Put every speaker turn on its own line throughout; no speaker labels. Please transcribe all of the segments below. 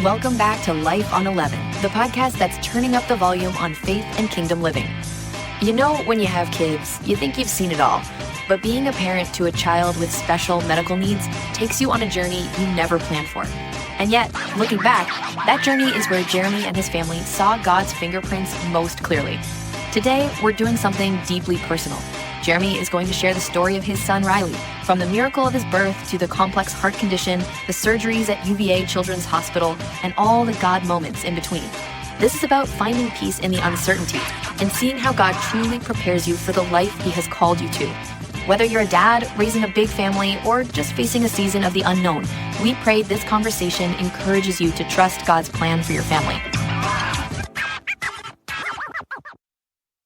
Welcome back to Life on 11, the podcast that's turning up the volume on faith and kingdom living. You know, when you have kids, you think you've seen it all. But being a parent to a child with special medical needs takes you on a journey you never planned for. And yet, looking back, that journey is where Jeremy and his family saw God's fingerprints most clearly. Today, we're doing something deeply personal. Jeremy is going to share the story of his son, Riley, from the miracle of his birth to the complex heart condition, the surgeries at UVA Children's Hospital, and all the God moments in between. This is about finding peace in the uncertainty and seeing how God truly prepares you for the life he has called you to. Whether you're a dad, raising a big family, or just facing a season of the unknown, we pray this conversation encourages you to trust God's plan for your family.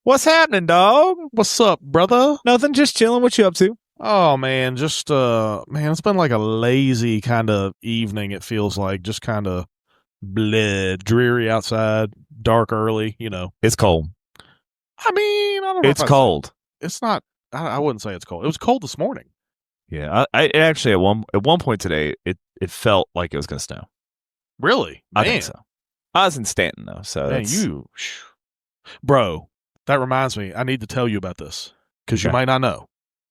What's happening, dog?
What's up, brother?
Nothing, just chilling. What you up to?
Oh, man, just, it's been like a lazy kind of evening, it feels like. Just kind of dreary outside, dark early, you know.
It's cold.
I mean, I don't know.
It's cold.
It's not, I wouldn't say it's cold. It was cold this morning.
Yeah, I actually, at one point today, it felt like it was going to snow.
Really?
I think so. I was in Stanton, though, so
man, Bro, that reminds me, I need to tell you about this, because you might not know.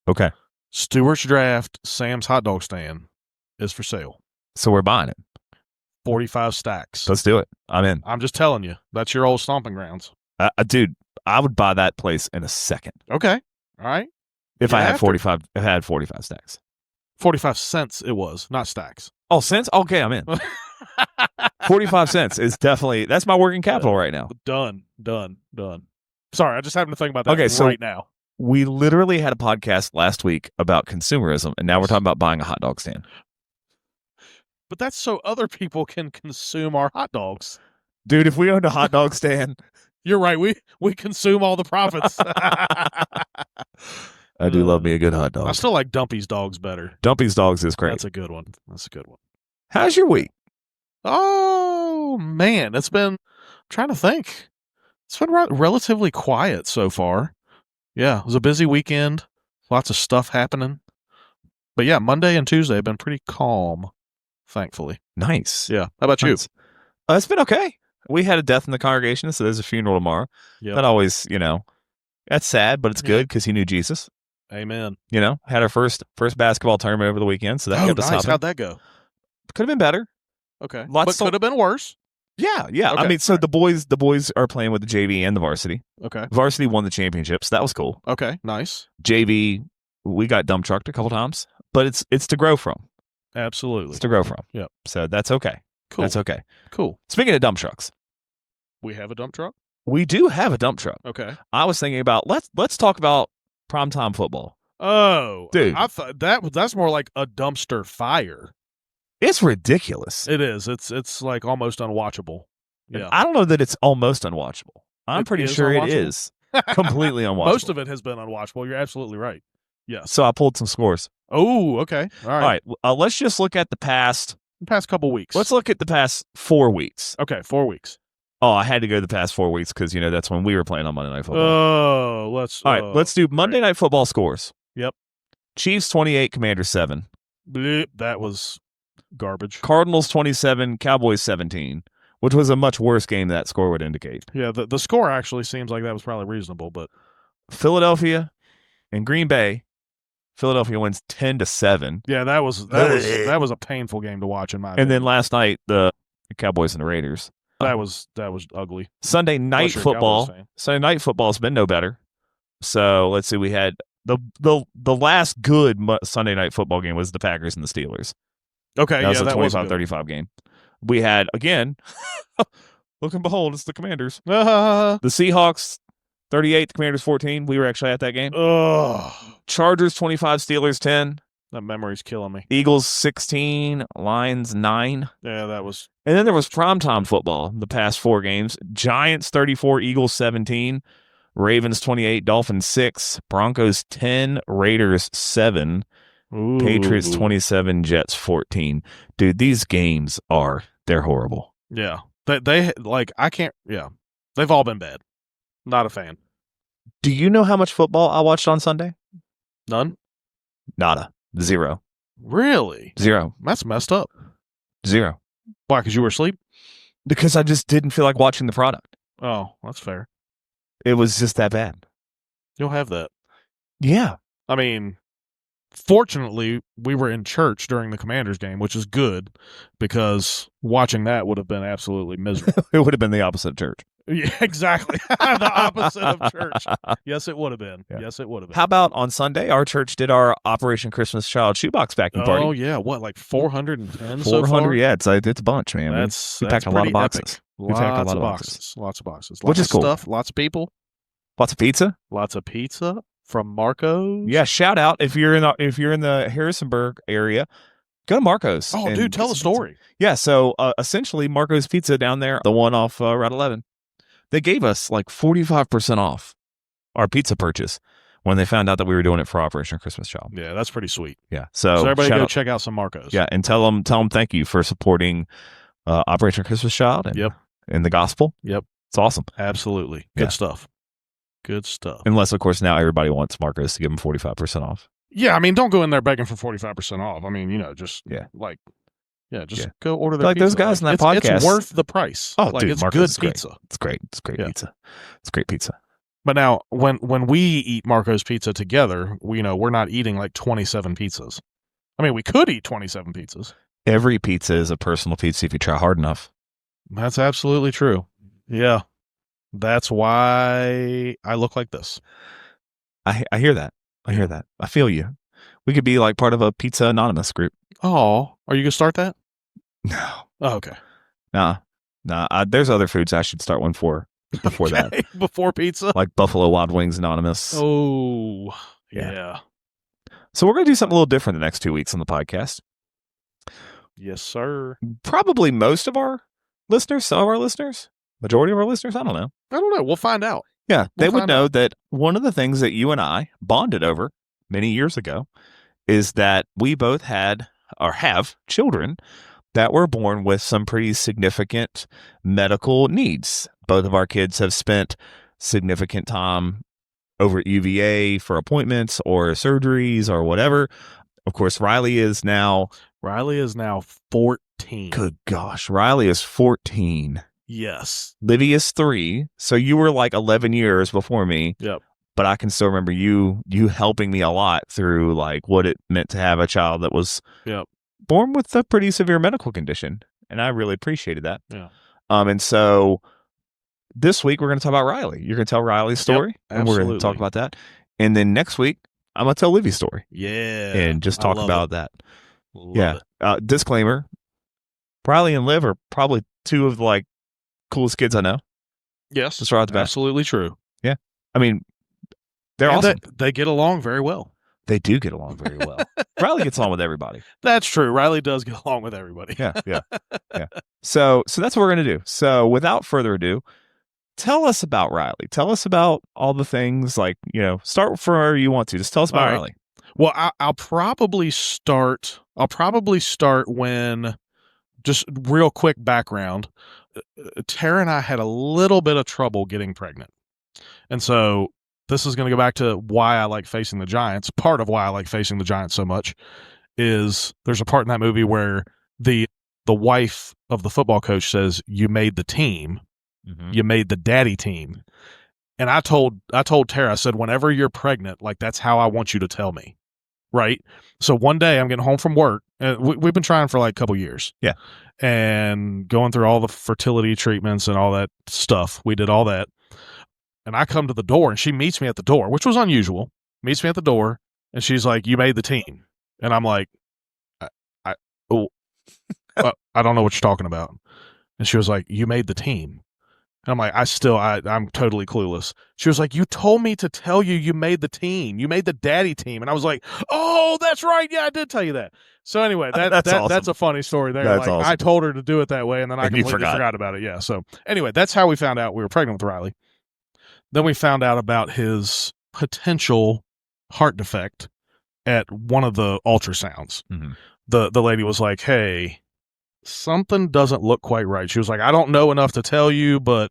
Okay.
Stewart's Draft, Sam's hot dog stand, is for sale.
So we're buying it.
45 stacks.
Let's do it. I'm in.
I'm just telling you. That's your old stomping grounds.
Dude, I would buy that place in a second.
Okay. All right.
If I had 45 stacks.
45 cents it was, not stacks.
Oh, cents? Okay, I'm in. 45 cents is definitely, that's my working capital right now.
Done. Sorry, I just happened to think about that right now.
We literally had a podcast last week about consumerism, and now we're talking about buying a hot dog stand.
But that's so other people can consume our hot dogs.
Dude, if we owned a hot dog stand...
You're right, we consume all the profits.
I do love me a good hot dog.
I still like Dumpy's Dogs better.
Dumpy's Dogs is great.
That's a good one.
How's your week?
Oh, man, I'm trying to think. It's been relatively quiet so far. Yeah, it was a busy weekend. Lots of stuff happening. But yeah, Monday and Tuesday have been pretty calm, thankfully.
Nice.
Yeah. How about you?
It's been okay. We had a death in the congregation, so there's a funeral tomorrow. Yep. That always, that's sad, but it's good because he knew Jesus.
Amen.
Had our first basketball tournament over the weekend, so that kept us hopping.
How'd that go?
Could have been better.
Okay. But could have been worse.
Yeah. Okay. I mean, so the boys are playing with the JV and the varsity.
Okay.
Varsity won the championships. That was cool.
Okay. Nice.
JV, we got dump trucked a couple times, but it's to grow from.
Absolutely.
It's to grow from.
Yep.
So that's okay.
Cool.
That's okay.
Cool.
Speaking of dump trucks.
We have a dump truck?
We do have a dump truck.
Okay.
I was thinking about, let's talk about primetime football.
Oh.
Dude.
I thought that's more like a dumpster fire.
It's ridiculous.
It is. It's like almost unwatchable. Yeah.
I don't know that it's almost unwatchable. I'm pretty sure it is completely unwatchable.
Most of it has been unwatchable. You're absolutely right. Yes.
So I pulled some scores.
Oh, okay. All right.
Let's just look at the past
couple weeks.
Let's look at the past 4 weeks.
Okay, 4 weeks.
Oh, I had to go the past 4 weeks because, that's when we were playing on Monday Night Football.
Oh,
let's do Monday Night Football scores.
Yep.
Chiefs 28, Commanders 7.
Bleep, that was garbage.
Cardinals 27, Cowboys 17, which was a much worse game that score would indicate.
Yeah, the score actually seems like that was probably reasonable, but
Philadelphia and Green Bay. Philadelphia wins 10-7.
Yeah, that was a painful game to watch in my opinion.
And then last night the Cowboys and the Raiders.
That was ugly.
Sunday night football. Sunday night football has been no better. So let's see. We had the last good Sunday night football game was the Packers and the Steelers.
Okay,
that was a 25-35 game. We had again. Look and behold, it's the Commanders. The Seahawks 38, the Commanders 14. We were actually at that game. Chargers 25, Steelers 10.
That memory's killing me.
Eagles 16, Lions 9.
Yeah, that was.
And then there was primetime football the past 4 games. Giants 34, Eagles 17, Ravens 28, Dolphins 6, Broncos 10, Raiders 7,
Ooh.
Patriots 27, Jets 14. Dude, these games they're horrible.
Yeah. They I can't, yeah. They've all been bad. Not a fan.
Do you know how much football I watched on Sunday?
None?
Nada. 0.
Really?
0.
That's messed up.
0.
Why, because you were asleep?
because I just didn't feel like watching the product.
Oh, that's fair.
It was just that bad.
You'll have that.
Yeah.
I mean, fortunately, we were in church during the Commanders game, which is good because watching that would have been absolutely miserable.
It would have been the opposite of church.
Yeah, exactly. The opposite of church. Yes, it would have been.
Yeah.
Yes, it would have been.
How about on Sunday, our church did our Operation Christmas Child shoebox packing party.
Oh, yeah. What, like 410 so
400,
far?
yeah. It's a bunch, man. We packed a lot of boxes.
Epic.
We packed a lot of
boxes. Lots of boxes.
Which
Lots
is
of
cool.
stuff. Lots of people.
Lots of pizza.
Lots of pizza from Marco's.
Yeah, shout out if you're in the Harrisonburg area, go to Marco's.
Oh,
and
dude, tell the
get some pizza.
story.
Yeah, so essentially Marco's Pizza down there, the one off Route 11, they gave us like 45% off our pizza purchase when they found out that we were doing it for Operation Christmas Child.
Yeah, that's pretty sweet.
Yeah, so
everybody
shout
go
out.
check out some Marco's.
Yeah, and tell them thank you for supporting Operation Christmas Child and,
Yep.
and the gospel.
Yep.
It's awesome.
Absolutely.
Yeah.
Good stuff. Good stuff.
Unless, of course, now everybody wants Marcos to give them 45% off.
Yeah, I mean, don't go in there begging for 45% off. I mean, just go order their
Like
pizza.
those guys in that
It's
podcast.
worth the price.
Oh,
like,
dude,
it's
Marco's
good
is great.
pizza.
It's great. It's great
Yeah.
pizza. It's great pizza.
But now, when we eat Marco's Pizza together, we're not eating like 27 pizzas. I mean, we could eat 27 pizzas.
Every pizza is a personal pizza if you try hard enough.
That's absolutely true. Yeah. That's why I look like this.
I hear that. I hear that. I feel you. We could be like part of a Pizza Anonymous group.
Oh, are you going to start that?
No.
Oh, okay.
Nah. There's other foods I should start one for before that.
Okay, before pizza?
Like Buffalo Wild Wings Anonymous.
Oh,
Yeah.
yeah.
So we're going to do something a little different the next 2 weeks on the podcast.
Yes, sir.
Probably most of our listeners, some of our listeners, majority of our listeners, I don't know.
I don't know. We'll find out.
Yeah, they
We'll
would
find
know that one of the things that you and I bonded over many years ago is that we both had or have children that were born with some pretty significant medical needs. Both of our kids have spent significant time over at UVA for appointments or surgeries or whatever. Of course, Riley is now
14.
good gosh, Riley is 14.
Yes.
Livy is 3. So you were like 11 years before me.
Yep.
But I can still remember you helping me a lot through like what it meant to have a child that was born with a pretty severe medical condition. And I really appreciated that.
Yeah.
And so this week we're going to talk about Riley. You're going to tell Riley's story.
Yep,
and we're going to talk about that. And then next week I'm going to tell Livy's story.
Yeah.
And just talk about that.
Love it.
Disclaimer. Riley and Liv are probably two of the like coolest kids I know.
Yes.
Just right off the bat.
Absolutely true.
Yeah. I mean, they're
And
awesome.
They get along very well.
They do get along very well. Riley gets along with everybody.
That's true. Riley does get along with everybody.
Yeah. So that's what we're going to do. So without further ado, tell us about Riley. Tell us about all the things like, start from wherever you want to. Just tell us about
All right.
Riley.
Well, I'll probably start when, just real quick background, Tara and I had a little bit of trouble getting pregnant. And so this is going to go back to why I like Facing the Giants. Part of why I like Facing the Giants so much is there's a part in that movie where the wife of the football coach says, "You made the team.
Mm-hmm.
You made the daddy team." And I told Tara, I said, whenever you're pregnant, like that's how I want you to tell me. Right. So one day I'm getting home from work. We've been trying for like a couple years.
Yeah.
And going through all the fertility treatments and all that stuff. We did all that. And I come to the door and she meets me at the door, which was unusual. Meets me at the door and she's like, "You made the team." And I'm like, I don't know what you're talking about. And she was like, "You made the team." And I'm like, I'm totally clueless. She was like, "You told me to tell you made the team. You made the daddy team." And I was like, "Oh, that's right. Yeah, I did tell you that." So anyway,
That's awesome.
that's a funny story there.
That's
like
awesome.
I told her to do it that way, and then I
And you
completely forgot about it. Yeah. So anyway, that's how we found out we were pregnant with Riley. Then we found out about his potential heart defect at one of the ultrasounds.
Mm-hmm.
The lady was like, "Hey, something doesn't look quite right." She was like, "I don't know enough to tell you, but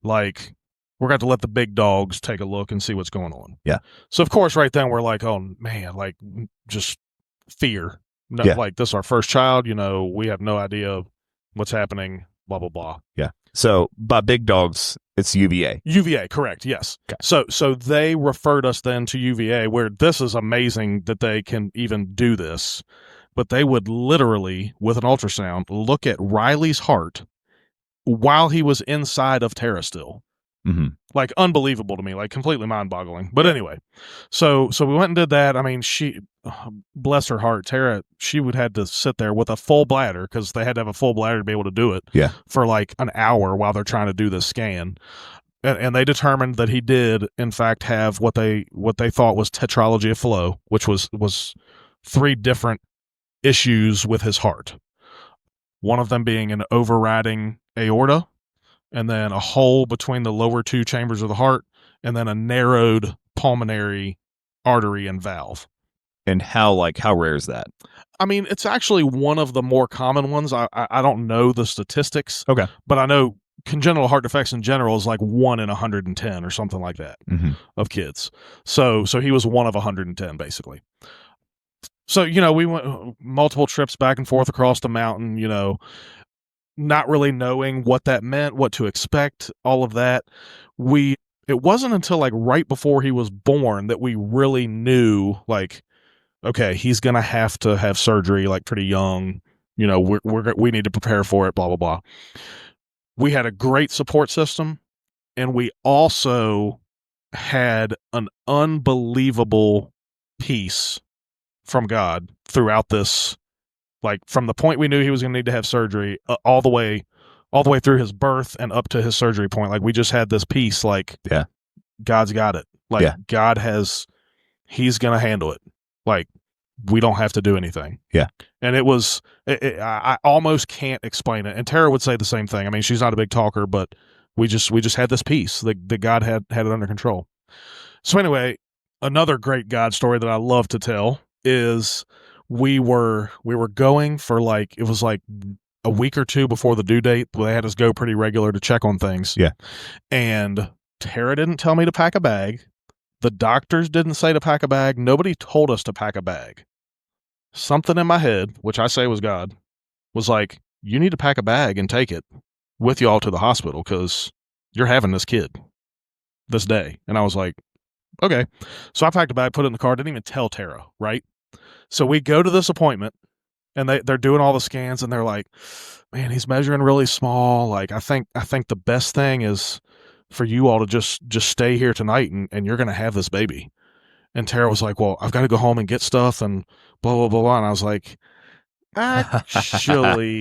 like we're going to let the big dogs take a look and see what's going on."
Yeah.
So of course, right then we're like, "Oh man," like just fear. No,
Yeah.
Like this is our first child. We have no idea what's happening. blah, blah, blah.
Yeah. So by big dogs, it's UVA.
UVA, correct, yes.
Okay.
So they referred us then to UVA, where this is amazing that they can even do this. But they would literally, with an ultrasound, look at Riley's heart while he was inside of Tara still.
Mm-hmm.
Like, unbelievable to me, like completely mind-boggling. But anyway, so we went and did that. I mean, she, bless her heart, Tara, she would have to sit there with a full bladder, because they had to have a full bladder to be able to do it.
Yeah.
For like an hour while they're trying to do this scan. And they determined that he did, in fact, have what they thought was Tetralogy of Fallot, which was 3 different issues with his heart. One of them being an overriding aorta, and then a hole between the lower 2 chambers of the heart, and then a narrowed pulmonary artery and valve.
And how rare is that?
I mean, it's actually one of the more common ones. I don't know the statistics.
Okay.
But I know congenital heart defects in general is like 1 in 110 or something like that of kids. So he was 1 of 110, basically. So, we went multiple trips back and forth across the mountain, not really knowing what that meant, what to expect, all of that. It wasn't until like right before he was born that we really knew, like, okay, he's going to have surgery like pretty young. We need to prepare for it, blah, blah, blah. We had a great support system, and we also had an unbelievable peace from God throughout this. Like, from the point we knew he was going to need to have surgery, all the way through his birth and up to his surgery point. Like, we just had this peace, like,
yeah,
God's got it. Like,
yeah.
God he's going to handle it. Like, we don't have to do anything.
Yeah.
And I almost can't explain it. And Tara would say the same thing. I mean, she's not a big talker, but we just had this peace that God had it under control. So anyway, another great God story that I love to tell is we were going for like, it was like a week or 2 before the due date. They had us go pretty regular to check on things.
Yeah.
And Tara didn't tell me to pack a bag. The doctors didn't say to pack a bag. Nobody told us to pack a bag. Something in my head, which I say was God, was like, you need to pack a bag and take it with you all to the hospital, because you're having this kid this day. And I was like, okay. So I packed a bag, put it in the car, didn't even tell Tara, right? So we go to this appointment, and they're doing all the scans, and they're like, man, he's measuring really small. Like, I think the best thing is for you all to just stay here tonight, and you're going to have this baby. And Tara was like, well, I've got to go home and get stuff and blah, blah, blah, blah. And I was like, actually,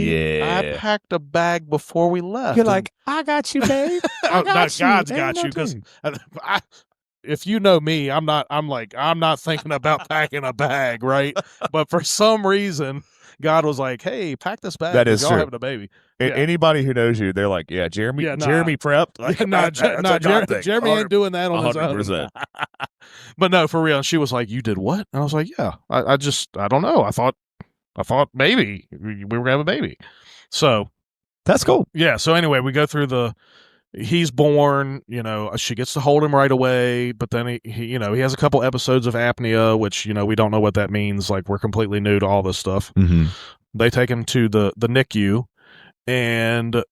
yeah.
I packed a bag before we left.
You're like, I got you, babe.
No, God's got you, because if you know me, I'm not thinking about packing a bag, right? But for some reason, God was like, hey, pack this bag.
That is
y'all
true.
having a baby.
Anybody who knows you, they're like, yeah, Jeremy prepped. Like,
Jeremy ain't doing that on 100%.
his own.
But no, for real. And she was like, you did what? And I was like, yeah, I don't know. I thought maybe we were going to have a baby. So
that's cool.
Yeah. So anyway, we go through he's born, she gets to hold him right away, but then he has a couple episodes of apnea, which, we don't know what that means. Like, we're completely new to all this stuff.
Mm-hmm. They
take him to the NICU, and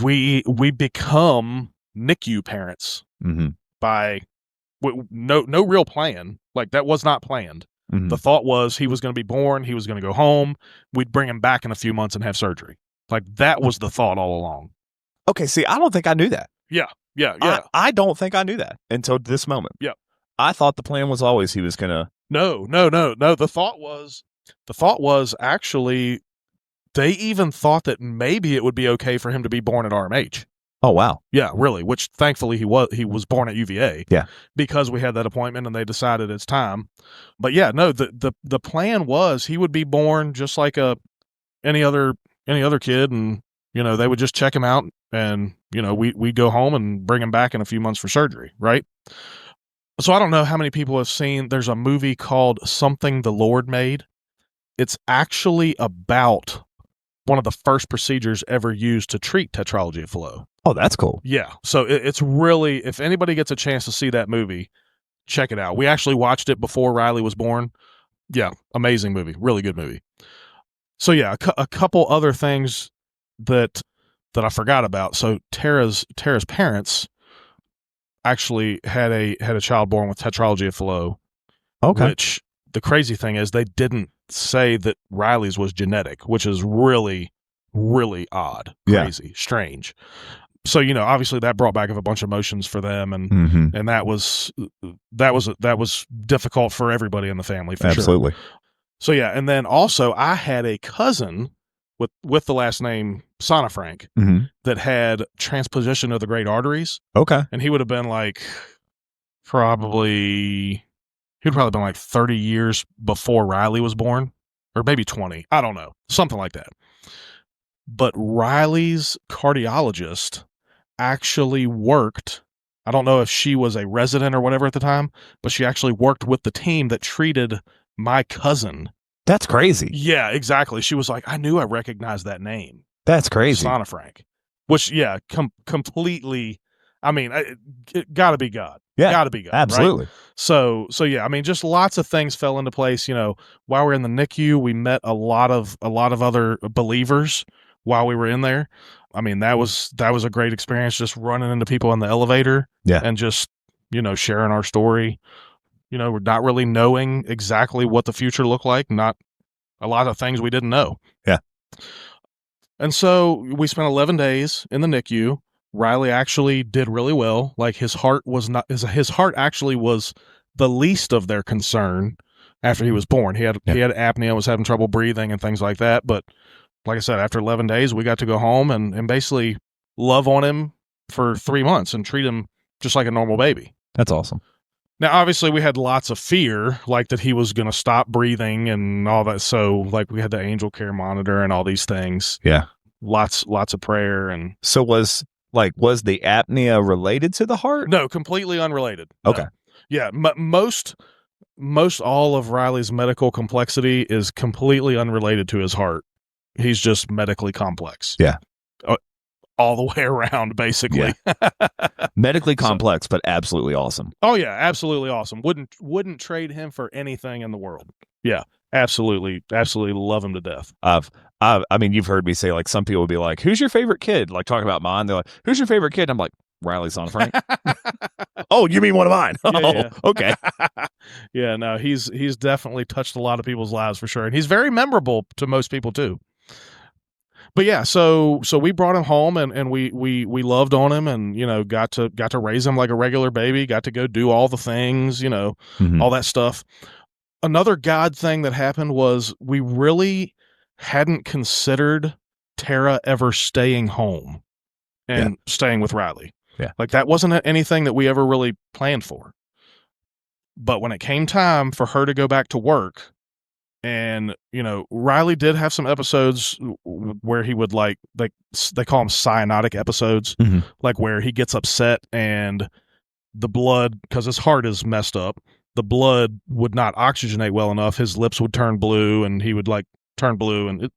we become NICU parents by no real plan. Like, that was not planned. Mm-hmm. The thought was he was going to be born, he was going to go home, we'd bring him back in a few months and have surgery. Like, that was the thought all along.
Okay, see, I don't think I knew that. Yeah. I don't think I knew that until this moment.
Yeah.
I thought the plan was always he was going to...
No. The thought was actually, they even thought that maybe it would be okay for him to be born at RMH.
Oh, wow.
Yeah, really, which thankfully he was born at UVA.
Yeah.
Because we had that appointment and they decided it's time. But yeah, no, the plan was he would be born just like any other kid, and they would just check him out, and we'd go home and bring him back in a few months for surgery, right? So I don't know how many people have seen, there's a movie called Something the Lord Made. It's actually about one of the first procedures ever used to treat Tetralogy of Fallot.
Oh, that's cool.
Yeah. So it's really, if anybody gets a chance to see that movie, check it out. We actually watched it before Riley was born. Yeah. Amazing movie. Really good movie. So yeah, a couple other things that I forgot about. So Tara's parents actually had a child born with Tetralogy of Fallot.
Okay.
Which the crazy thing is they didn't say that Riley's was genetic, which is really, really odd, crazy, strange. So, obviously that brought back a bunch of emotions for them, and and that was difficult for everybody in the family, for
Absolutely.
sure. So yeah, and then also I had a cousin with the last name Sonafrank that had transposition of the great arteries.
Okay.
And he would have been like probably 30 years before Riley was born, or maybe 20. I don't know, something like that. But Riley's cardiologist actually worked. I don't know if she was a resident or whatever at the time, but she actually worked with the team that treated my cousin.
That's crazy.
Yeah, exactly. She was like, I knew I recognized that name.
That's crazy.
Sonafrank. Which, yeah, completely. I mean, it got to be God.
Yeah,
got to be God.
absolutely.
Right? So yeah, I mean, just lots of things fell into place. While we're in the NICU, we met a lot of other believers while we were in there. I mean, that was a great experience, just running into people in the elevator, and just sharing our story. We're not really knowing exactly what the future looked like. Not a lot of things we didn't know.
Yeah.
And so we spent 11 days in the NICU. Riley actually did really well. Like his heart actually was the least of their concern after he was born. He had apnea, was having trouble breathing and things like that. But like I said, after 11 days, we got to go home and basically love on him for 3 months and treat him just like a normal baby.
That's awesome.
Now, obviously, we had lots of fear, like that he was going to stop breathing and all that. So, like, we had the angel care monitor and all these things.
Yeah.
Lots of prayer. And
so was the apnea related to the heart?
No, completely unrelated.
Okay.
No. Yeah. Most all of Riley's medical complexity is completely unrelated to his heart. He's just medically complex.
Yeah.
All the way around, basically.
Yeah. Medically complex, but absolutely awesome.
Oh yeah, absolutely awesome. Wouldn't trade him for anything in the world. Yeah, absolutely love him to death.
I mean, you've heard me say, like, some people will be like, "Who's your favorite kid?" Like talking about mine, they're like, "Who's your favorite kid?" I'm like, Riley Sonafrank. Oh, you mean one of mine?
Yeah.
Okay.
Yeah, no, he's definitely touched a lot of people's lives for sure, and he's very memorable to most people too. But yeah, so we brought him home and we loved on him, and got to raise him like a regular baby, got to go do all the things, all that stuff. Another God thing that happened was we really hadn't considered Tara ever staying home and staying with Riley.
Yeah.
Like that wasn't anything that we ever really planned for. But when it came time for her to go back to work, and Riley did have some episodes where he would like they call them cyanotic episodes, like where he gets upset and the blood, because his heart is messed up, the blood would not oxygenate well enough. His lips would turn blue and he would like turn blue, and it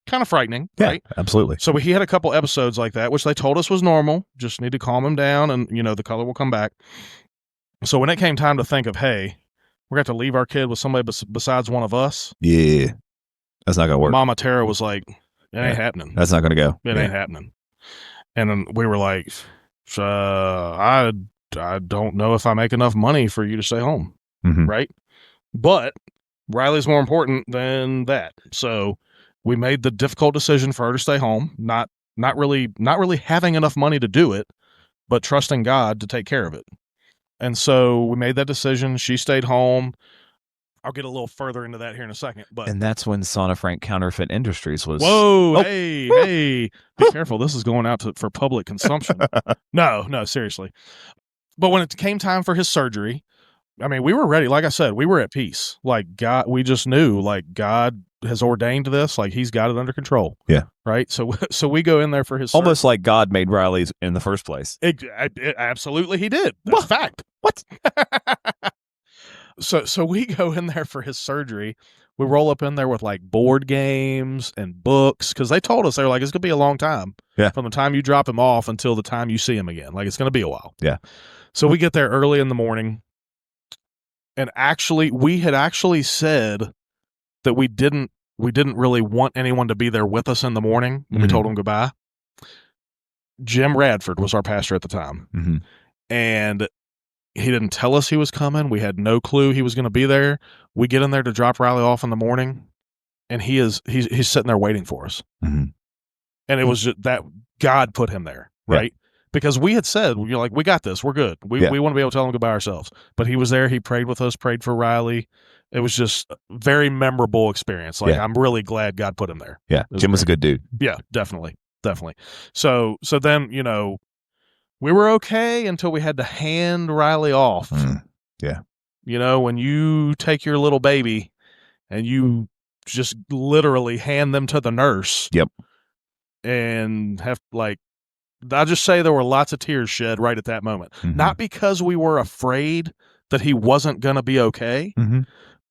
kind of frightening.
Yeah,
right?
Absolutely.
So he had a couple episodes like that, which they told us was normal. Just need to calm him down, and the color will come back. So when it came time to think of, hey, we're going to have to leave our kid with somebody besides one of us.
Yeah. That's not going to work.
Mama Tara was like, it ain't happening.
That's not going to go.
It ain't happening. And then we were like, I don't know if I make enough money for you to stay home. Right? But Riley's more important than that. So we made the difficult decision for her to stay home, not really having enough money to do it, but trusting God to take care of it. And so we made that decision. She stayed home. I'll get a little further into that here in a second. And
that's when Sonafrank Counterfeit Industries was.
Whoa, oh. Hey, be careful. This is going out for public consumption. No, seriously. But when it came time for his surgery, I mean, we were ready. Like I said, we were at peace. Like God, we just knew, like God has ordained this. Like He's got it under control. Yeah. Right. So we go in there for his
almost surgery. Like God made Riley's in the first place.
Absolutely, He did. That's fact. What? So we go in there for his surgery. We roll up in there with like board games and books, because they told us, they were like, it's gonna be a long time. Yeah. From the time you drop him off until the time you see him again. Like it's gonna be a while. Yeah. So we get there early in the morning. And we had actually said that we didn't we didn't really want anyone to be there with us in the morning when we told them goodbye. Jim Radford was our pastor at the time, and he didn't tell us he was coming. We had no clue he was going to be there. We get in there to drop Riley off in the morning, and he's sitting there waiting for us. And it was just that God put him there, right? Because we had said, you're like, we got this, we're good. We want to be able to tell him goodbye ourselves. But he was there. He prayed with us, prayed for Riley. It was just a very memorable experience. Like, I'm really glad God put him there.
Yeah, Jim was a good dude.
Yeah, definitely. So then, we were okay until we had to hand Riley off.
Yeah.
When you take your little baby and you just literally hand them to the nurse.
Yep.
And have, like, I'll just say there were lots of tears shed right at that moment. Not because we were afraid that he wasn't going to be okay,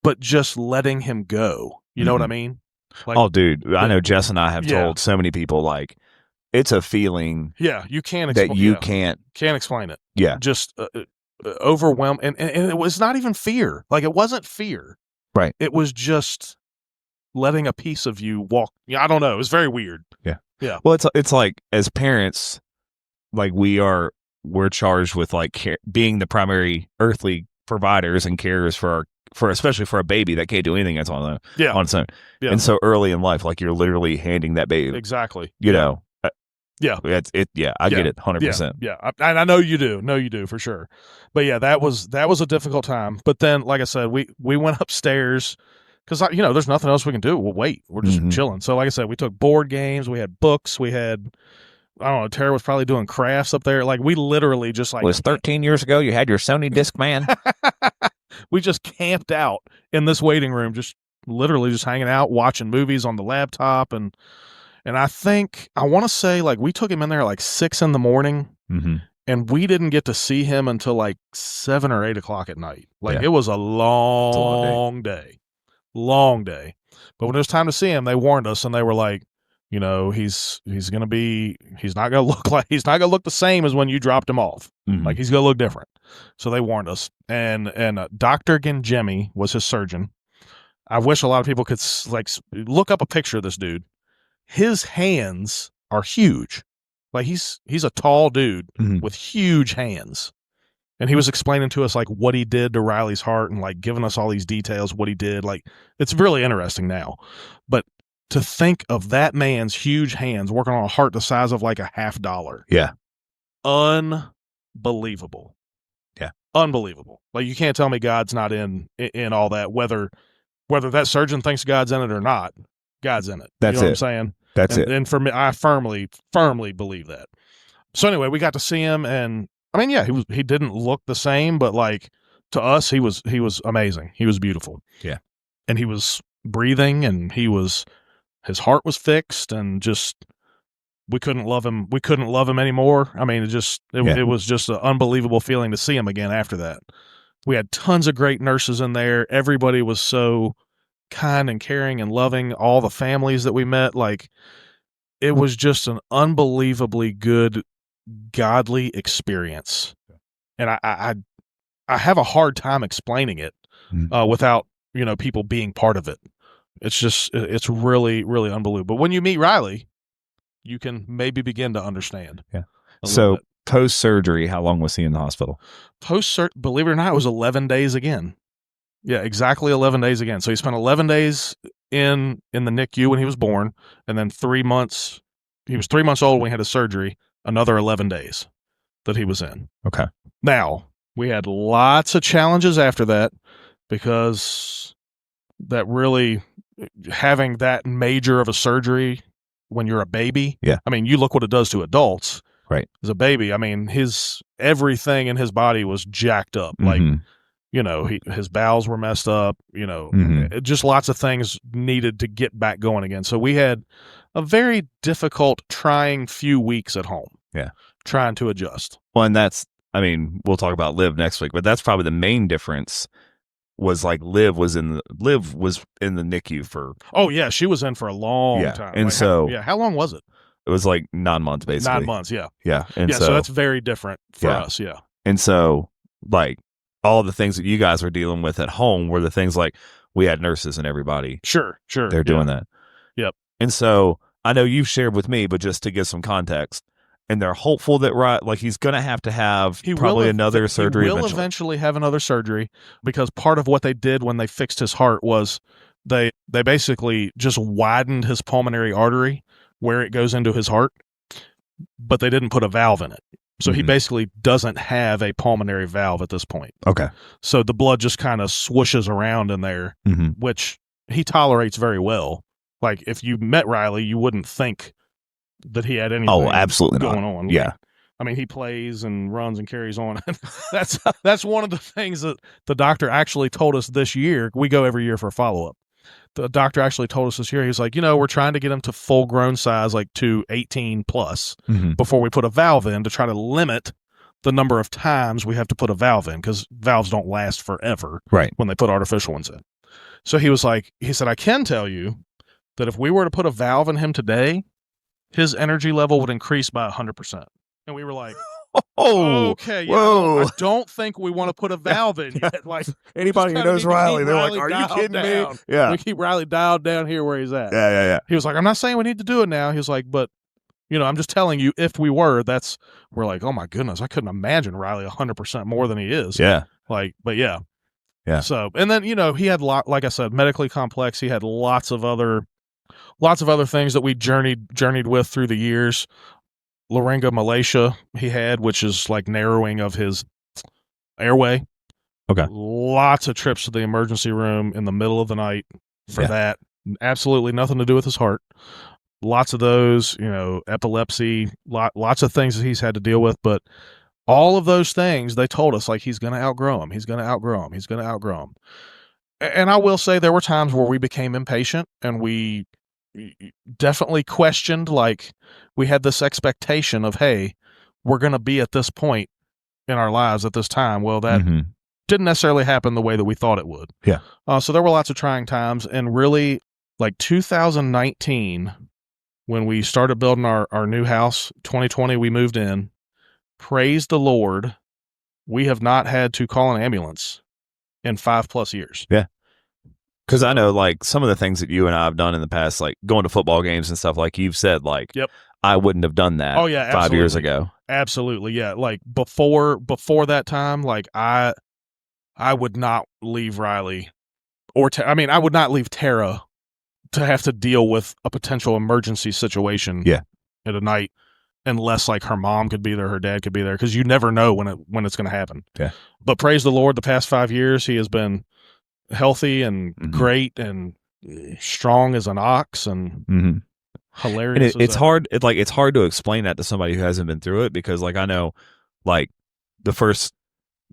but just letting him go. You know what I mean? Like,
oh, dude, I know Jess and I have told so many people, like, it's a feeling
you can't
that you can't
explain it.
Yeah.
Just overwhelmed. And it was not even fear. Like, it wasn't fear.
Right.
It was just letting a piece of you walk. I don't know. It was very weird. Yeah.
Well, it's like, as parents, like, we're charged with, like, being the primary earthly providers and carers for especially for a baby that can't do anything that's on its own. Yeah. And so early in life, like, you're literally handing that baby.
Exactly.
You know.
Yeah.
That's it. Yeah. I get it 100%.
Yeah. And I know you do. No, you do for sure. But yeah, that was a difficult time. But then, like I said, we went upstairs because, there's nothing else we can do. We'll wait. We're just chilling. So, like I said, we took board games. We had books. We had, I don't know, Tara was probably doing crafts up there. Like, we literally just, like,
it was 13 years ago. You had your Sony Discman.
We just camped out in this waiting room, just literally just hanging out, watching movies on the laptop. And I want to say, like, we took him in there at like 6 a.m, and we didn't get to see him until like 7 or 8 o'clock at night. Like, it was a long day. Long day. But when it was time to see him, they warned us, and they were like, he's not going to look the same as when you dropped him off. Like, he's going to look different. So they warned us. And Dr. Gengemi was his surgeon. I wish a lot of people could, like, look up a picture of this dude. His hands are huge. Like, he's a tall dude with huge hands. And he was explaining to us, like, what he did to Riley's heart and, like, giving us all these details, what he did. Like, it's really interesting now. But to think of that man's huge hands working on a heart the size of, like, a $50.
Yeah.
Unbelievable.
Yeah.
Unbelievable. Like, you can't tell me God's not in all that, whether that surgeon thinks God's in it or not. God's in it.
That's
you know
it.
What I'm saying?
That's it.
And for me, I firmly believe that. So anyway, we got to see him, and I mean, yeah, he didn't look the same, but, like, to us, he was amazing. He was beautiful.
Yeah.
And he was breathing, and his heart was fixed, and just, we couldn't love him. We couldn't love him anymore. I mean, it was just an unbelievable feeling to see him again after that. We had tons of great nurses in there. Everybody was so kind and caring and loving. All the families that we met, like, it was just an unbelievably good, godly experience. And I have a hard time explaining it without, people being part of it. It's really, really unbelievable. But when you meet Riley, you can maybe begin to understand.
Yeah. So post-surgery, how long was he in the hospital?
Believe it or not, it was 11 days again. Yeah, exactly 11 days again. So he spent 11 days in the NICU when he was born, and then 3 months. He was 3 months old when he had his surgery. Another 11 days that he was in.
Okay.
Now, we had lots of challenges after that, because that really, having that major of a surgery when you're a baby.
Yeah.
I mean, you look what it does to adults.
Right.
As a baby, I mean, everything in his body was jacked up. Like, his bowels were messed up, just lots of things needed to get back going again. So we had a very difficult, trying few weeks at home.
Yeah.
Trying to adjust.
Well, and we'll talk about Liv next week, but that's probably the main difference. Was like Liv was in the NICU for.
Oh yeah, she was in for a long time.
And
like, how long was it?
It was like 9 months, basically.
9 months, yeah.
Yeah. And
so that's very different for us, yeah.
And so, like, all the things that you guys were dealing with at home were the things like, we had nurses and everybody.
Sure.
They're doing that.
Yep.
And so I know you've shared with me, but just to give some context, and they're hopeful that he's going to have probably another surgery.
He will eventually have another surgery, because part of what they did when they fixed his heart was they basically just widened his pulmonary artery where it goes into his heart, but they didn't put a valve in it. So he basically doesn't have a pulmonary valve at this point.
Okay.
So the blood just kind of swooshes around in there, which he tolerates very well. Like, if you met Riley, you wouldn't think that he had anything
absolutely
going
not.
on.
Yeah.
I mean, he plays and runs and carries on. That's one of the things that the doctor actually told us this year. We go every year for a follow-up. The doctor actually told us this year, he's like, we're trying to get him to full-grown size, like to 18 plus, before we put a valve in, to try to limit the number of times we have to put a valve in, because valves don't last forever when they put artificial ones in. So he said, I can tell you that if we were to put a valve in him today, his energy level would increase by 100%. And we were like, okay,
whoa.
I don't think we want to put a valve in yet. Like,
anybody who knows Riley, they're like, are you kidding me? Yeah.
We keep Riley dialed down here where he's at.
Yeah.
He was like, I'm not saying we need to do it now. He was like, but, I'm just telling you, if we were, we're like, oh my goodness, I couldn't imagine Riley 100% more than he is.
Yeah.
Like, but yeah.
Yeah.
So, and then, he had like I said, medically complex. He had lots of other things that we journeyed with through the years. Laryngomalacia he had, which is like narrowing of his airway.
Okay.
Lots of trips to the emergency room in the middle of the night for that. Absolutely nothing to do with his heart. Lots of those, epilepsy, lots of things that he's had to deal with. But all of those things, they told us, like, he's going to outgrow him. He's going to outgrow him. He's going to outgrow him. And I will say there were times where we became impatient, and we definitely questioned, like, we had this expectation of, hey, we're going to be at this point in our lives at this time. Well, that didn't necessarily happen the way that we thought it would.
Yeah.
So there were lots of trying times, and really, like 2019, when we started building our new house, 2020, we moved in. Praise the Lord, we have not had to call an ambulance in 5+ years.
Yeah. Because I know, like, some of the things that you and I have done in the past, like going to football games and stuff, like you've said, like, I wouldn't have done that 5 years ago.
Absolutely, yeah. Like, before that time, like, I would not leave Riley, I would not leave Tara to have to deal with a potential emergency situation at a night, unless, like, her mom could be there, her dad could be there, because you never know when it's going to happen.
Yeah.
But praise the Lord, the past 5 years, he has been healthy and great and strong as an ox and hilarious.
And it's hard. It's hard to explain that to somebody who hasn't been through it, because, like, I know, like, the first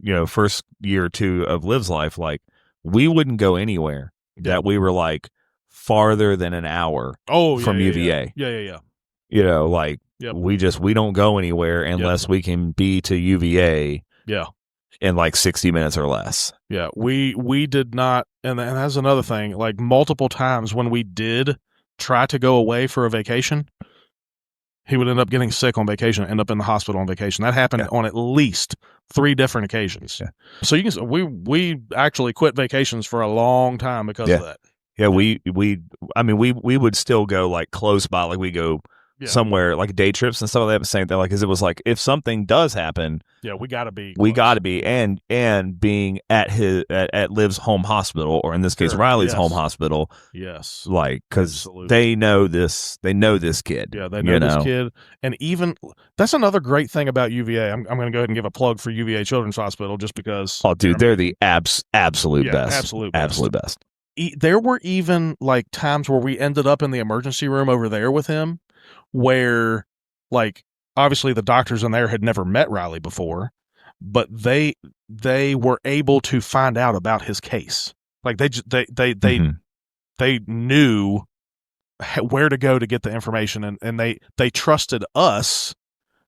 year or two of Liv's life, like, we wouldn't go anywhere that we were, like, farther than an hour from UVA.
Yeah.
Like, we don't go anywhere unless we can be to UVA.
Yeah.
In like 60 minutes or less.
Yeah, we did not, and that's another thing. Like, multiple times when we did try to go away for a vacation, he would end up getting sick on vacation, end up in the hospital on vacation. That happened on at least 3 different occasions. Yeah. So you can we actually quit vacations for a long time because of that.
Yeah, we would still go, like, close by, like, we go somewhere, like day trips and stuff like that, but saying that, like, because it was like, if something does happen,
we gotta be
and being at Liv's home hospital, or in this case Riley's home hospital, like, because they know this kid,
they know this kid. And even that's another great thing about UVA. I'm going to go ahead and give a plug for UVA Children's Hospital, just because,
they're the absolute best. Absolute best.
There were even, like, times where we ended up in the emergency room over there with him, where, like, obviously the doctors in there had never met Riley before, but they were able to find out about his case. Like, they knew where to go to get the information, and they trusted us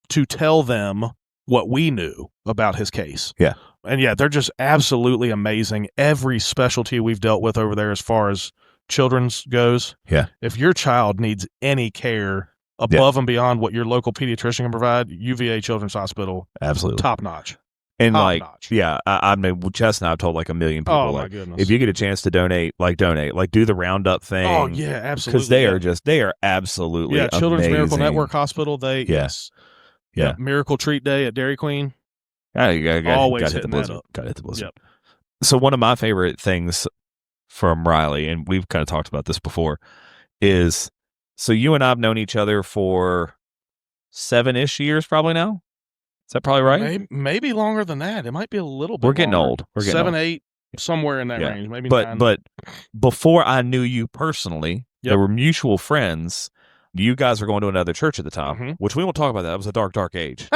to tell them what we knew about his case.
Yeah.
And they're just absolutely amazing. Every specialty we've dealt with over there, as far as children's goes.
Yeah.
If your child needs any care above and beyond what your local pediatrician can provide, UVA Children's Hospital,
absolutely
top notch.
And
Top
like,
notch.
yeah, I mean, Chess and I've told like a million people,
Oh, my
like,
goodness.
if you get a chance to donate, like do the roundup thing.
Oh, yeah, absolutely.
Because they are absolutely
Yeah, Children's Miracle
amazing.
Network Hospital, yes.
Yeah.
Yep, Miracle Treat Day at Dairy Queen.
Always
hitting that up.
Got to hit the blizzard.
Yep.
So one of my favorite things from Riley, and we've kind of talked about this before, is so you and I have known each other for 7-ish years probably now. Is that probably right?
Maybe longer than that. It might be a little bit.
We're getting
longer.
old. We're getting
7,
old.
8, somewhere in that range. Maybe 9.
But before I knew you personally, there were mutual friends. You guys were going to another church at the time, which we won't talk about that. It was a dark, dark age.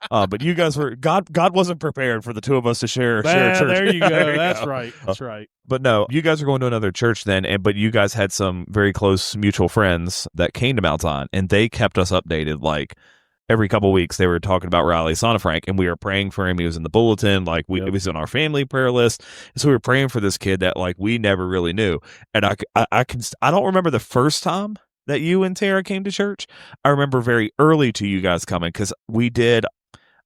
But you guys were God wasn't prepared for the two of us to share a church.
There you go. That's right. That's right.
But no, you guys were going to another church then, but you guys had some very close mutual friends that came to Mount Zion, and they kept us updated. Like every couple of weeks, they were talking about Riley Sonafrank, and we were praying for him. He was in the bulletin, like it was on our family prayer list, and so we were praying for this kid that like we never really knew. And I don't remember the first time that you and Tara came to church. I remember very early to you guys coming because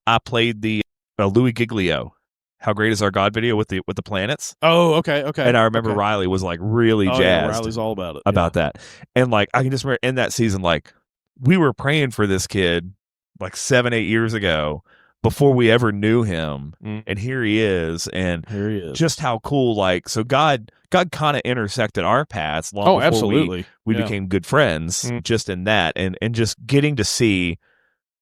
I played the Louis Giglio, "How Great Is Our God" video with the planets.
Oh, okay.
And I remember Riley was like really jazzed.
Yeah, Riley's all about it.
That. And like I can just remember in that season, like we were praying for this kid like 7-8 years ago before we ever knew him, and here he is, and just how cool. Like so, God kind of intersected our paths long before
absolutely.
we became good friends. Just in that, and just getting to see.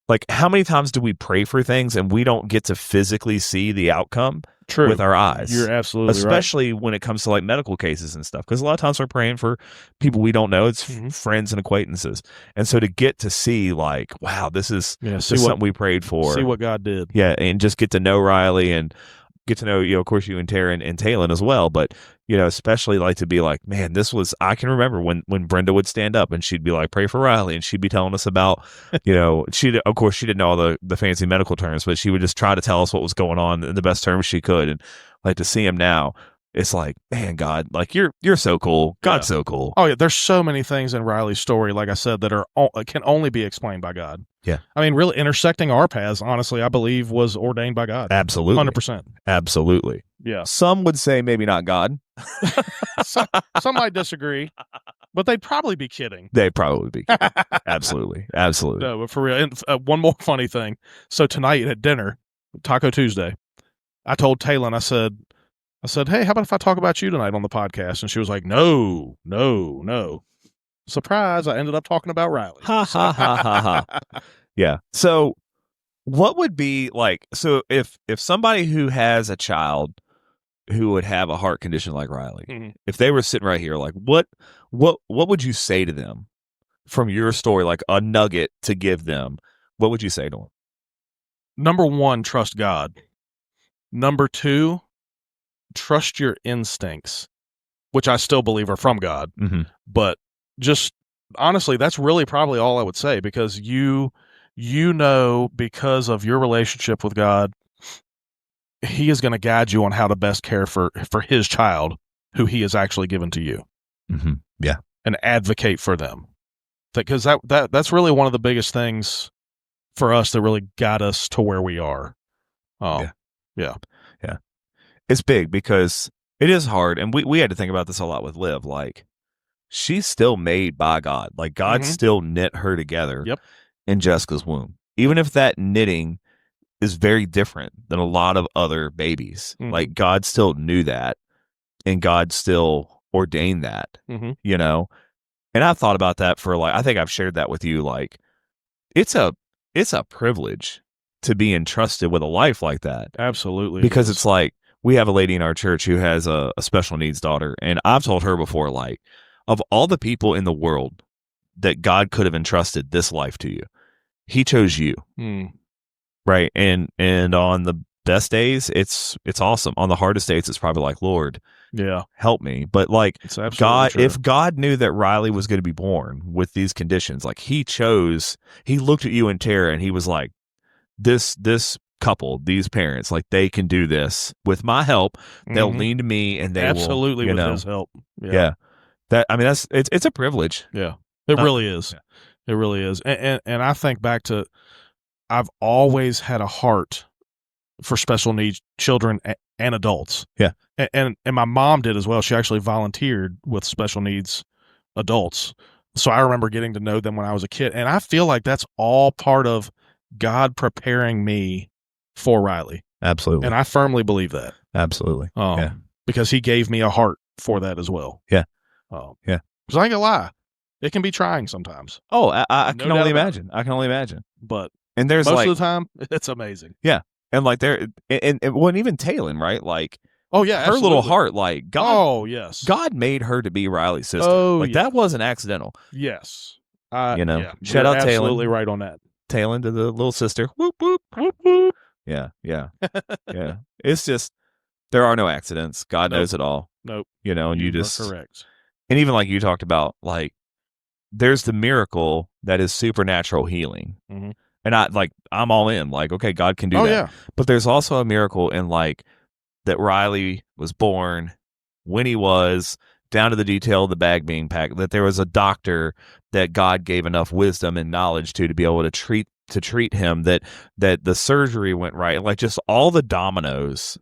Like, how many times do we pray for things and we don't get to physically see the outcome with our eyes?
You're absolutely
Especially when it comes to like medical cases and stuff. Because a lot of times we're praying for people we don't know. It's friends and acquaintances. And so to get to see like, wow, this is something we prayed for.
See what God did.
Yeah, and just get to know Riley and get to know, of course, you and Tara and Talon as well. But, especially like to be like, man, I can remember when Brenda would stand up and she'd be like, pray for Riley. And she'd be telling us about, of course, she didn't know all the fancy medical terms, but she would just try to tell us what was going on in the best terms she could. And like to see him now, it's like, man, God, like you're so cool. God's so cool.
Oh yeah. There's so many things in Riley's story, like I said, that can only be explained by God.
Yeah.
I mean, really intersecting our paths, honestly, I believe was ordained by God.
Absolutely.
100%.
Absolutely.
Yeah.
Some would say maybe not God.
some might disagree, but they'd probably be kidding.
They'd probably be kidding. Absolutely. Absolutely.
No, but for real. And, one more funny thing. So tonight at dinner, Taco Tuesday, I told Talon, I said, hey, how about if I talk about you tonight on the podcast? And she was like, no. Surprise, I ended up talking about Riley.
Ha, ha, ha, ha, ha. Yeah. So what would be like, so if somebody who has a child who would have a heart condition like Riley, if they were sitting right here, like what would you say to them from your story, like a nugget to give them? What would you say to them?
Number 1, trust God. Number 2, trust your instincts, which I still believe are from God. But just honestly, that's really probably all I would say, because you because of your relationship with God, he is going to guide you on how to best care for his child who he has actually given to you.
Yeah.
And advocate for them. Because that's really one of the biggest things for us that really got us to where we are. Yeah.
It's big because it is hard. And we had to think about this a lot with Liv. Like, she's still made by God. Like, God still knit her together in Jessica's womb. Even if that knitting is very different than a lot of other babies. Like, God still knew that, and God still ordained that, And I've thought about that for I think I've shared that with you. Like, it's a privilege to be entrusted with a life like that.
Absolutely.
Because it's like, we have a lady in our church who has a special needs daughter. And I've told her before, like, of all the people in the world that God could have entrusted this life to you, he chose you. Right. And on the best days, it's awesome. On the hardest days, it's probably like, Lord, help me. But like, God,
true.
if God knew that Riley was going to be born with these conditions, like he looked at you and Tara and he was like, this couple, these parents, like, they can do this with my help. They'll lean to me and they
absolutely
will,
with his help.
Yeah. That, I mean, it's a privilege.
Yeah, it really is. Yeah. It really is. And I think back to, I've always had a heart for special needs children and adults.
Yeah.
And my mom did as well. She actually volunteered with special needs adults. So I remember getting to know them when I was a kid. And I feel like that's all part of God preparing me for Riley.
Absolutely.
And I firmly believe that.
Absolutely. Yeah.
Because he gave me a heart for that as well.
Yeah.
Yeah. Because I ain't gonna lie, it can be trying sometimes.
Oh, I
No
can
doubt
only
about
imagine. I can only imagine.
But
And there's
most of the time, it's amazing.
Yeah. And like and it wasn't even Talon, right? Like,
oh yeah,
her little heart, like God.
Oh yes,
God made her to be Riley's sister.
Oh,
like that wasn't accidental.
Yes,
You know,
yeah,
shout
you're
out Talon.
absolutely right on that.
Talon to the little sister. Whoop whoop whoop whoop. Yeah, yeah, yeah. It's just there are no accidents. God knows it all.
Nope.
You know, and you
are
just
correct.
And even like you talked about, like there's the miracle that is supernatural healing.
Mm-hmm.
And I'm all in. Like, okay, God can do that.
Yeah.
But there's also a miracle in like that Riley was born, when he was, down to the detail of the bag being packed, that there was a doctor that God gave enough wisdom and knowledge to be able to treat him, that the surgery went right. Like just all the dominoes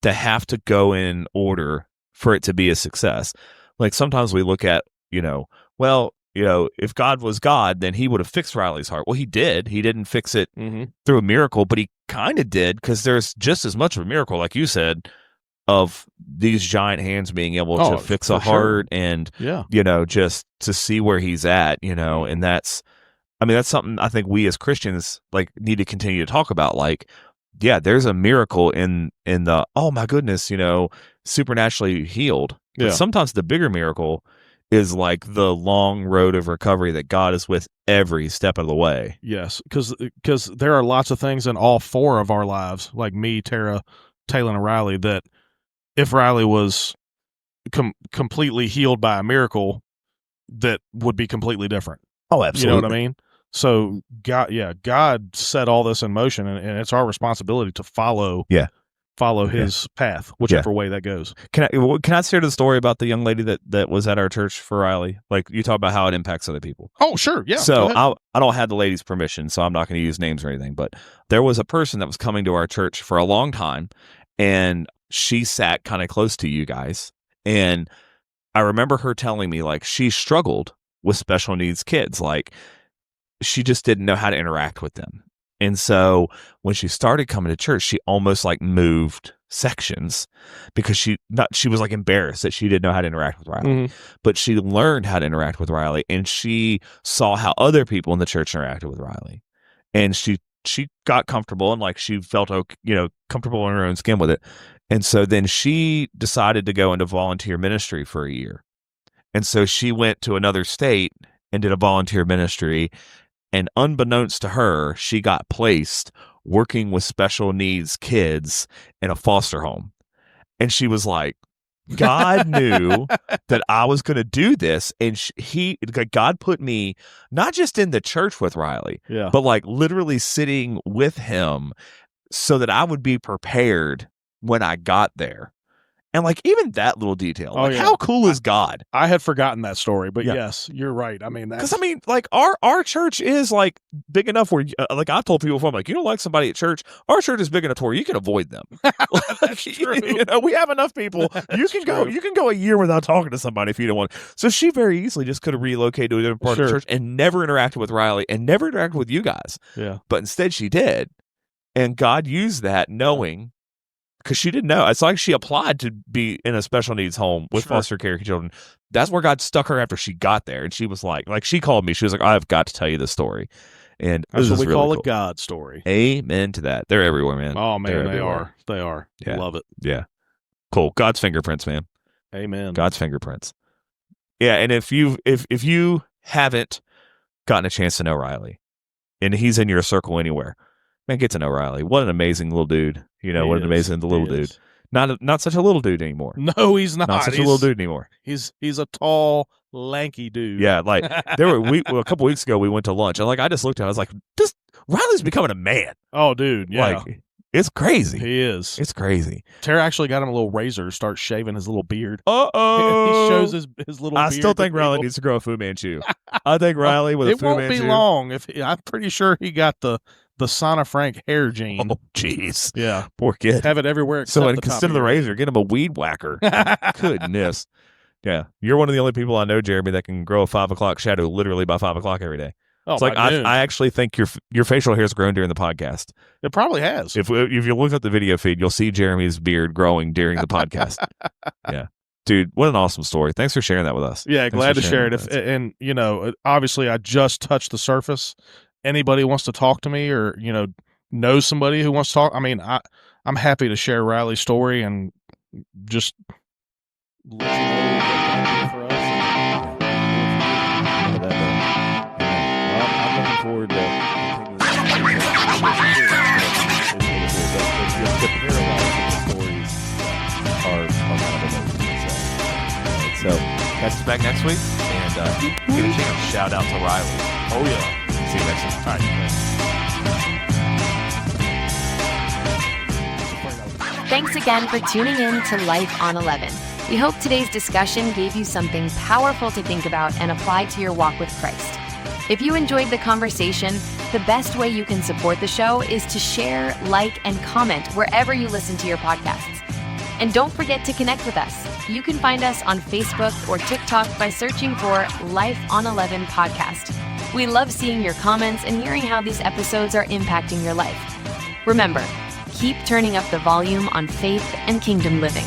that have to go in order for it to be a success. Like sometimes we look at, if God was God, then he would have fixed Riley's heart. Well, he did. He didn't fix it through a miracle, but he kind of did, because there's just as much of a miracle, like you said, of these giant hands being able to fix a heart and, just to see where he's at, and that's something I think we as Christians need to continue to talk about. Like, yeah, there's a miracle in the, oh my goodness, supernaturally healed. But sometimes the bigger miracle is like the long road of recovery that God is with every step of the way.
Yes, because there are lots of things in all four of our lives, like me, Tara, Talon, and Riley, that if Riley was completely healed by a miracle, that would be completely different.
Oh, absolutely.
You know what I mean? So God set all this in motion, and it's our responsibility to follow his path, whichever way that goes.
Can I share the story about the young lady that was at our church for Riley? Like, you talk about how it impacts other people.
Oh, sure. Yeah.
So I don't have the lady's permission, so I'm not going to use names or anything, but there was a person that was coming to our church for a long time, and she sat kind of close to you guys. And I remember her telling me, like, she struggled with special needs kids. Like, she just didn't know how to interact with them. And so when she started coming to church, she almost moved sections, because she was embarrassed that she didn't know how to interact with Riley. But she learned how to interact with Riley, and she saw how other people in the church interacted with Riley. And she got comfortable, and she felt comfortable in her own skin with it. And so then she decided to go into volunteer ministry for a year. And so she went to another state and did a volunteer ministry. And unbeknownst to her, she got placed working with special needs kids in a foster home. And she was like, God knew that I was going to do this. And God put me not just in the church with Riley, but literally sitting with him so that I would be prepared when I got there. And even that little detail, how cool is God?
I had forgotten that story, but yes, you're right. I mean,
because our church is big enough where I've told people before, you don't like somebody at church, our church is big enough where you can avoid them.
That's true.
We have enough people. You can go a year without talking to somebody if you don't want. So she very easily just could have relocated to a different part of the church and never interacted with Riley and never interacted with you guys.
Yeah,
but instead she did, and God used that, knowing. Because she didn't know. It's like she applied to be in a special needs home with foster care children. That's where God stuck her after she got there. And she was like she called me. She was like, I've got to tell you this story. And
that's what we
really
call
cool.
A God story.
Amen to that. They're everywhere, man.
Oh, man, they are. They are.
Yeah.
Love it.
Yeah. Cool. God's fingerprints, man.
Amen.
God's fingerprints. Yeah, and if you haven't gotten a chance to know Riley, and he's in your circle anywhere, man, get to know Riley. What an amazing little dude. What an amazing little dude. Not such a little dude anymore.
No, he's not.
Not such a little dude anymore.
He's a tall, lanky dude.
Yeah, a couple weeks ago we went to lunch, and I just looked at him, I was like, this Riley's becoming a man.
Oh, dude, yeah.
It's crazy.
He is.
It's crazy.
Tara actually got him a little razor to start shaving his little beard.
Uh-oh.
He shows his little beard.
I still think Riley needs to grow a Fu Manchu. I think Riley with a Fu Manchu.
It won't be long. I'm pretty sure he got the the Sana Frank hair gene.
Oh, jeez.
Yeah.
Poor kid.
Have it everywhere except
So
the top
instead of the razor, get him a weed whacker. Goodness. Yeah. You're one of the only people I know, Jeremy, that can grow a 5 o'clock shadow literally by 5 o'clock every day.
Oh,
it's like I actually think your facial hair has grown during the podcast.
It probably has.
If you look at the video feed, you'll see Jeremy's beard growing during the podcast. Yeah. Dude, what an awesome story. Thanks for sharing that with us.
Yeah,
Thanks
glad
for
to share
sharing
it. And, you know, obviously I just touched the surface. Anybody wants to talk to me or, you know, knows somebody who wants to talk, I mean, I'm happy to share Riley's story and just let you know what can do for us.
I'm looking forward to the parallels of the stories are kind of amazing. So catch us back next week and get a chance to shout out to Riley.
Oh, yeah.
See you next time.
All right.
Thanks again for tuning in to Life on 11. We hope today's discussion gave you something powerful to think about and apply to your walk with Christ. If you enjoyed the conversation, the best way you can support the show is to share, like, and comment wherever you listen to your podcasts. And don't forget to connect with us. You can find us on Facebook or TikTok by searching for Life on 11 Podcast. We love seeing your comments and hearing how these episodes are impacting your life. Remember, keep turning up the volume on faith and kingdom living.